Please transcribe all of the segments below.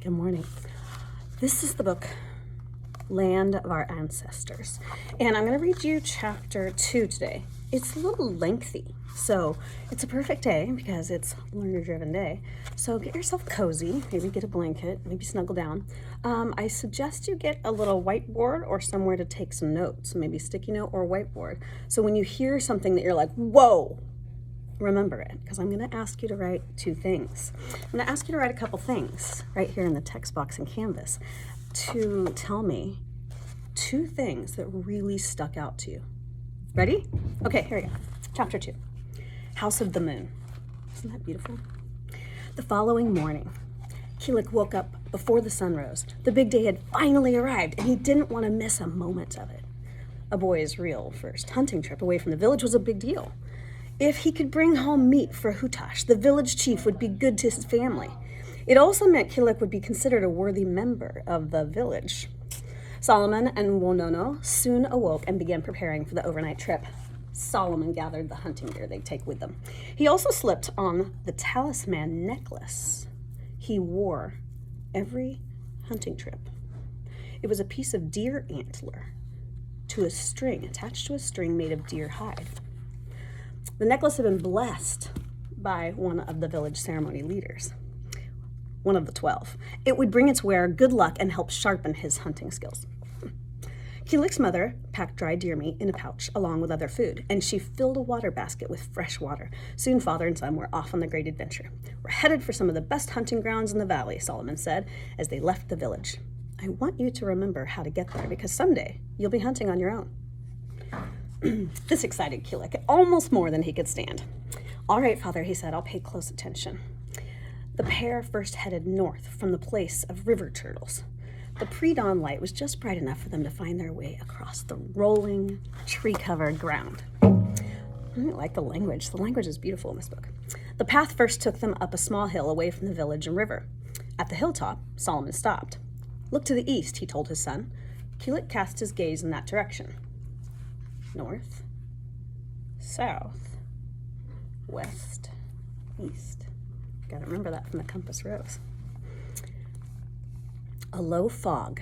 Good morning. This is the book, Land of Our Ancestors. And I'm going to read you chapter 2 today. It's a little lengthy, so it's a perfect day because it's a learner-driven day. So get yourself cozy, maybe get a blanket, maybe snuggle down. I suggest you get a little whiteboard or somewhere to take some notes, maybe sticky note or whiteboard. So when you hear something that you're like, whoa, remember it, because I'm going to ask you to write 2 things. I'm going to ask you to write a couple things right here in the text box in Canvas to tell me 2 things that really stuck out to you. Ready? Okay, here we go. Chapter 2, House of the Moon. Isn't that beautiful? The following morning, Kilik woke up before the sun rose. The big day had finally arrived, and he didn't want to miss a moment of it. A boy's real first hunting trip away from the village was a big deal. If he could bring home meat for Hutash, the village chief would be good to his family. It also meant Kilik would be considered a worthy member of the village. Solomon and Wonono soon awoke and began preparing for the overnight trip. Solomon gathered the hunting gear they'd take with them. He also slipped on the talisman necklace he wore every hunting trip. It was a piece of deer antler to a string, attached to a string made of deer hide. The necklace had been blessed by one of the village ceremony leaders, one of the 12. It would bring its wearer good luck and help sharpen his hunting skills. Kilik's mother packed dry deer meat in a pouch along with other food, and she filled a water basket with fresh water. Soon father and son were off on the great adventure. We're headed for some of the best hunting grounds in the valley, Solomon said as they left the village. I want you to remember how to get there because someday you'll be hunting on your own. This excited Kilik almost more than he could stand. All right, father, he said, I'll pay close attention. The pair first headed north from the place of river turtles. The pre-dawn light was just bright enough for them to find their way across the rolling, tree-covered ground. I like the language. The language is beautiful in this book. The path first took them up a small hill away from the village and river. At the hilltop, Solomon stopped. Look to the east, he told his son. Kilik cast his gaze in that direction. North, south, west, east. Gotta remember that from the compass rose. A low fog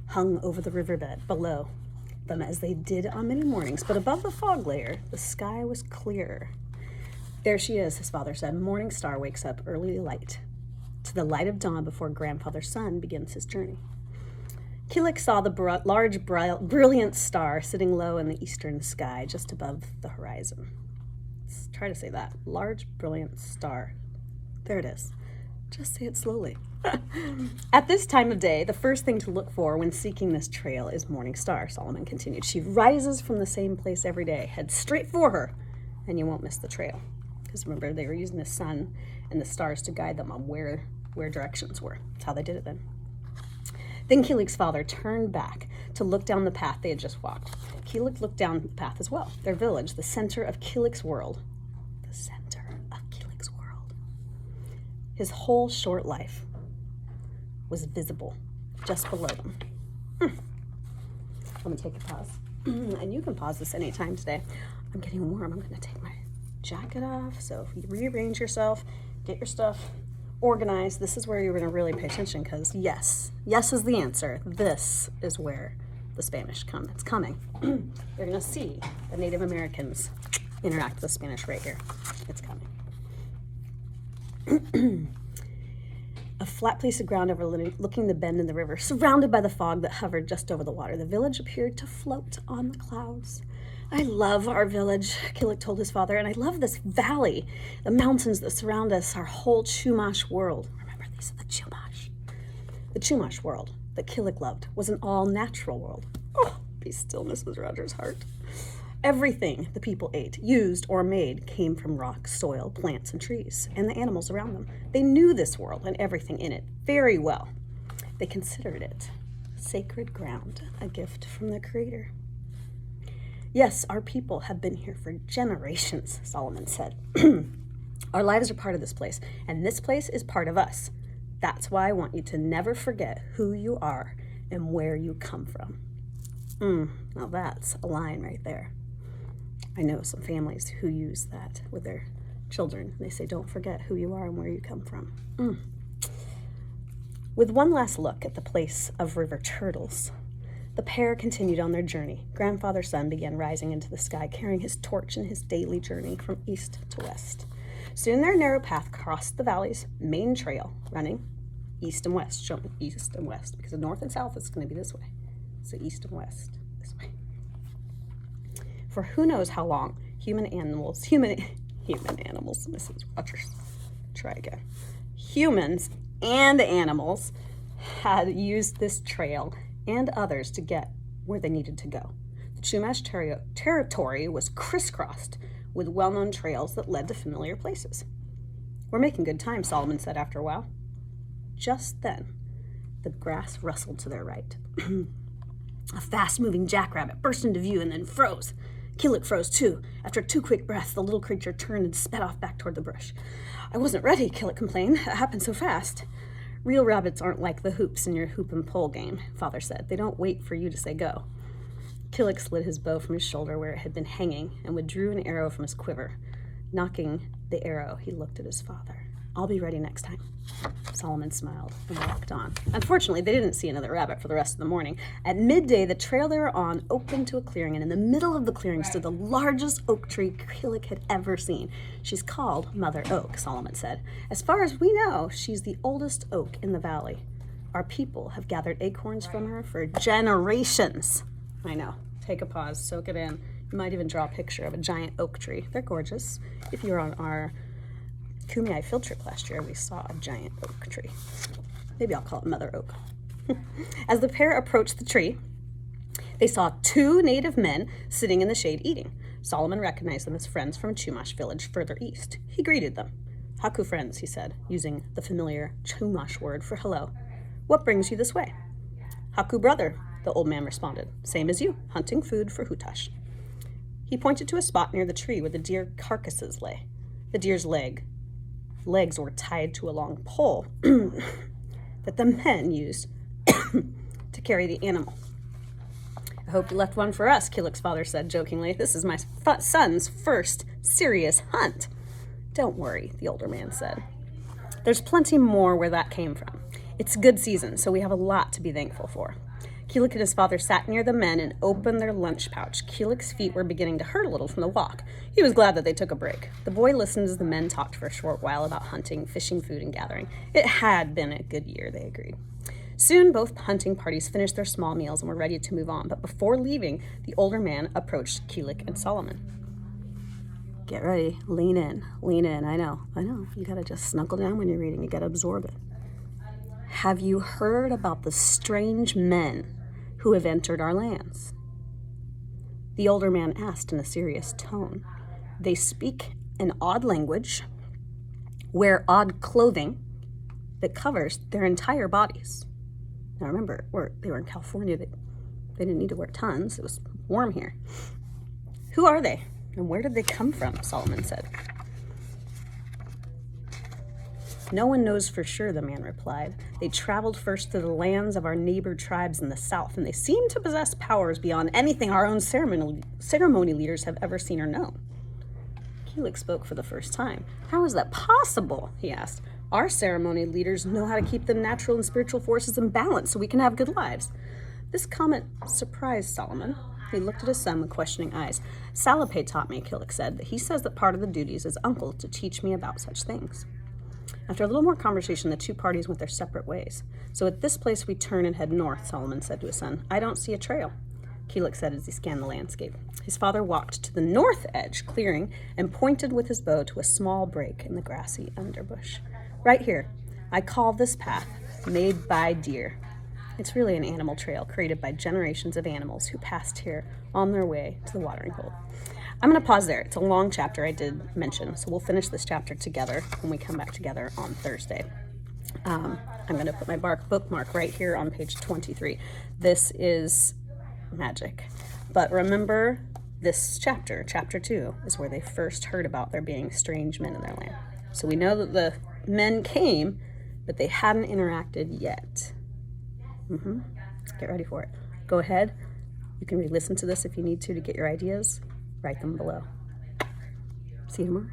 hung over the riverbed below them as they did on many mornings, but above the fog layer, the sky was clearer. There she is, his father said. Morning star wakes up early light to the light of dawn before grandfather's son begins his journey. Kilik saw the large, brilliant star sitting low in the eastern sky just above the horizon. Let's try to say that. Large, brilliant star. There it is. Just say it slowly. At this time of day, the first thing to look for when seeking this trail is Morning Star, Solomon continued. She rises from the same place every day. Head straight for her, and you won't miss the trail. Because remember, they were using the sun and the stars to guide them on where directions were. That's how they did it then. Then Kilik's father turned back to look down the path they had just walked. Kilik looked down the path as well. Their village, the center of Kilik's world. The center of Kilik's world. His whole short life was visible just below them. Let me take a pause. And you can pause this anytime today. I'm getting warm. I'm going to take my jacket off. So if you rearrange yourself, get your stuff organized, this is where you're going to really pay attention because yes is the answer. This is where the Spanish come. It's coming. You're going to see the Native Americans interact with the Spanish right here. It's coming. A flat piece of ground overlooking the bend in the river, surrounded by the fog that hovered just over the water. The village appeared to float on the clouds. I love our village, Kilik told his father, and I love this valley, the mountains that surround us, our whole Chumash world. Remember, these are the Chumash. The Chumash world that Kilik loved was an all-natural world. Oh, be still, Mrs. Rogers' heart. Everything the people ate, used, or made came from rock, soil, plants, and trees, and the animals around them. They knew this world and everything in it very well. They considered it sacred ground, a gift from the Creator. Yes, our people have been here for generations, Solomon said. Our lives are part of this place, and this place is part of us. That's why I want you to never forget who you are and where you come from. Now that's a line right there. I know some families who use that with their children. They say, don't forget who you are and where you come from. With one last look at the place of river turtles, the pair continued on their journey. Grandfather's sun began rising into the sky, carrying his torch in his daily journey from east to west. Soon their narrow path crossed the valley's main trail, running east and west, showing east and west, because the north and south is going to be this way. So east and west, this way. For who knows how long, human animals, Mrs. Rogers, try again. Humans and animals had used this trail and others to get where they needed to go. The Chumash territory was crisscrossed with well-known trails that led to familiar places. We're making good time, Solomon said after a while. Just then, the grass rustled to their right. A fast-moving jackrabbit burst into view and then froze. Killick froze too. After 2 quick breaths, the little creature turned and sped off back toward the bush. I wasn't ready, Killick complained. It happened so fast. Real rabbits aren't like the hoops in your hoop and pole game, Father said. They don't wait for you to say go. Killick slid his bow from his shoulder where it had been hanging and withdrew an arrow from his quiver. Knocking the arrow, he looked at his father. I'll be ready next time. Solomon smiled and walked on. Unfortunately, they didn't see another rabbit for the rest of the morning. At midday, the trail they were on opened to a clearing, and in the middle of the clearing stood the largest oak tree Killick had ever seen. She's called Mother Oak, Solomon said. As far as we know, she's the oldest oak in the valley. Our people have gathered acorns from her for generations. I know. Take a pause, soak it in. You might even draw a picture of a giant oak tree. They're gorgeous. If you were on our Kumeyaay field trip last year, we saw a giant oak tree. Maybe I'll call it Mother Oak. As the pair approached the tree, they saw 2 native men sitting in the shade eating. Solomon recognized them as friends from a Chumash village further east. He greeted them. Haku friends, he said, using the familiar Chumash word for hello. What brings you this way? Haku brother, the old man responded. Same as you, hunting food for Hutash. He pointed to a spot near the tree where the deer carcasses lay. The deer's legs were tied to a long pole that the men used to carry the animal. I hope you left one for us, Killick's father said jokingly. This is my son's first serious hunt. Don't worry, the older man said. There's plenty more where that came from. It's good season, so we have a lot to be thankful for. Killick and his father sat near the men and opened their lunch pouch. Killick's feet were beginning to hurt a little from the walk. He was glad that they took a break. The boy listened as the men talked for a short while about hunting, fishing, food, and gathering. It had been a good year, they agreed. Soon, both hunting parties finished their small meals and were ready to move on. But before leaving, the older man approached Killick and Solomon. Get ready. Lean in. Lean in. I know. You gotta just snuggle down when you're reading. You gotta absorb it. Have you heard about the strange men who have entered our lands? The older man asked in a serious tone. They speak an odd language, wear odd clothing that covers their entire bodies. Now remember, they were in California. They didn't need to wear tons. It was warm here. Who are they, and where did they come from? Solomon said. No one knows for sure, the man replied. They traveled first to the lands of our neighbor tribes in the south, and they seem to possess powers beyond anything our own ceremony leaders have ever seen or known. Killick spoke for the first time. How is that possible? He asked. Our ceremony leaders know how to keep the natural and spiritual forces in balance so we can have good lives. This comment surprised Solomon. He looked at his son with questioning eyes. Salapay taught me, Killick said, that he says that part of the duties is uncle to teach me about such things. After a little more conversation, the 2 parties went their separate ways. So at this place we turn and head north, Solomon said to his son. I don't see a trail, Killick said as he scanned the landscape. His father walked to the north edge, clearing, and pointed with his bow to a small break in the grassy underbush. Right here. I call this path Made by Deer. It's really an animal trail created by generations of animals who passed here on their way to the watering hole. I'm going to pause there. It's a long chapter I did mention, so we'll finish this chapter together when we come back together on Thursday. I'm going to put my bookmark right here on page 23. This is magic. But remember, this chapter 2, is where they first heard about there being strange men in their land. So we know that the men came, but they hadn't interacted yet. Get ready for it. Go ahead. You can re-listen to this if you need to get your ideas. Write them below. See you tomorrow.